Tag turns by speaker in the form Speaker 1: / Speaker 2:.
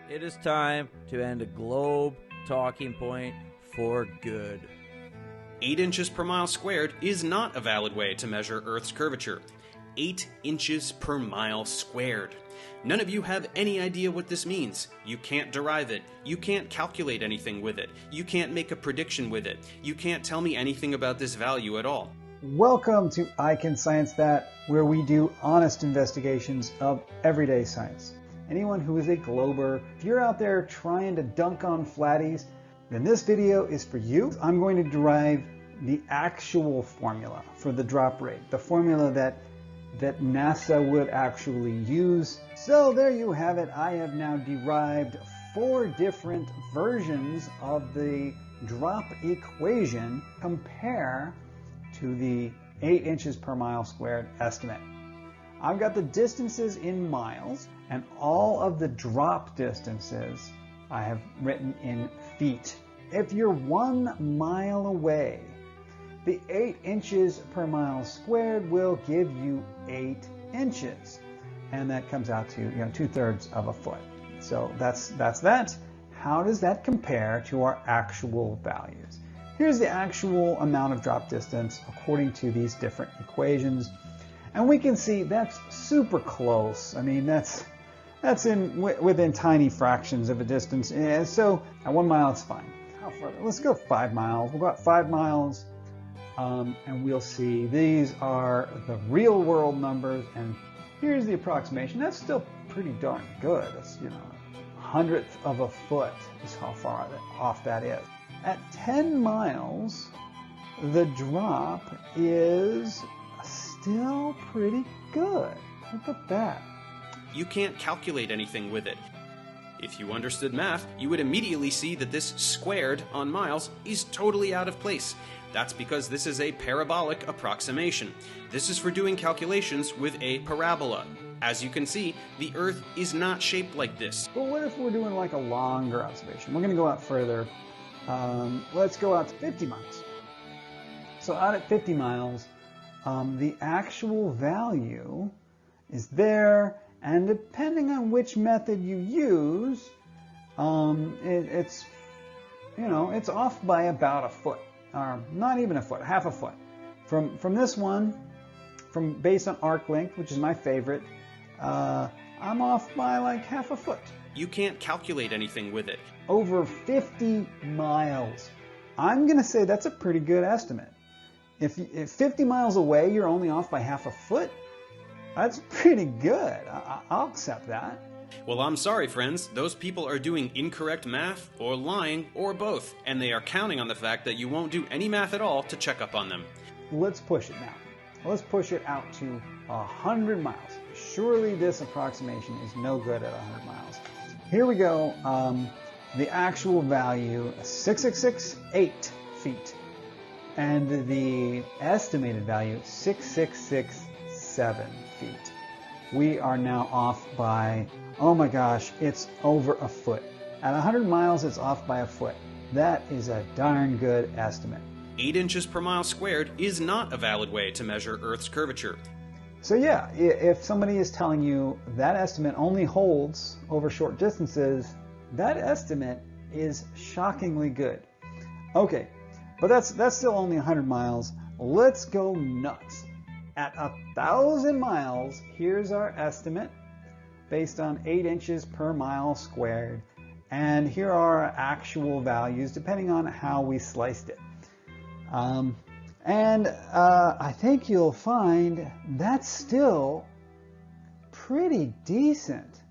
Speaker 1: It is time to end a globe talking point for good.
Speaker 2: 8 inches per mile squared is not a valid way to measure Earth's curvature. 8 inches per mile squared. None of you have any idea what this means. You can't derive it. You can't calculate anything with it. You can't make a prediction with it. You can't tell me anything about this value at all.
Speaker 3: Welcome to I Can Science That, where we do honest investigations of everyday science. Anyone who is a glober, if you're out there trying to dunk on flatties, then this video is for you. I'm going to derive the actual formula for the drop rate, the formula that NASA would actually use. So there you have it. I have now derived 4 different versions of the drop equation compare to the 8 inches per mile squared estimate. I've got the distances in miles, and all of the drop distances I have written in feet. If you're 1 mile away, the 8 inches per mile squared will give you 8 inches. And that comes out to 2/3 of a foot. So that's that. How does that compare to our actual values? Here's the actual amount of drop distance according to these different equations. And we can see that's super close. I mean, that's within tiny fractions of a distance. And so at 1 mile, it's fine. How far? Let's go 5 miles. We'll go about 5 miles. And we'll see these are the real world numbers. And here's the approximation. That's still pretty darn good. It's, 100th of a foot is how far off that is. At 10 miles, the drop is still pretty good. Look at that.
Speaker 2: You can't calculate anything with it. If you understood math, you would immediately see that this squared on miles is totally out of place. That's because this is a parabolic approximation. This is for doing calculations with a parabola. As you can see, the Earth is not shaped like this.
Speaker 3: But what if we're doing like a longer observation? We're going to go out further. Let's go out to 50 miles. So out at 50 miles, the actual value is there, and depending on which method you use, it's off by about a foot, or not even a foot, half a foot. From this one, based on arc length, which is my favorite, I'm off by like half a foot.
Speaker 2: You can't calculate anything with it.
Speaker 3: Over 50 miles. I'm going to say that's a pretty good estimate. If 50 miles away you're only off by half a foot, that's pretty good. I'll accept that.
Speaker 2: Well, I'm sorry, friends. Those people are doing incorrect math, or lying, or both, and they are counting on the fact that you won't do any math at all to check up on them.
Speaker 3: Let's push it now. Let's push it out to 100 miles. Surely this approximation is no good at 100 miles. Here we go. The actual value, 6,668 feet. And the estimated value, 6,667 feet. We are now off by, oh my gosh, it's over a foot. At 100 miles, it's off by a foot. That is a darn good estimate.
Speaker 2: 8 inches per mile squared is not a valid way to measure Earth's curvature.
Speaker 3: So yeah, if somebody is telling you that estimate only holds over short distances, that estimate is shockingly good. Okay, but that's still only 100 miles. Let's go nuts. At 1,000 miles, here's our estimate based on 8 inches per mile squared. And here are our actual values depending on how we sliced it. I think you'll find that's still pretty decent.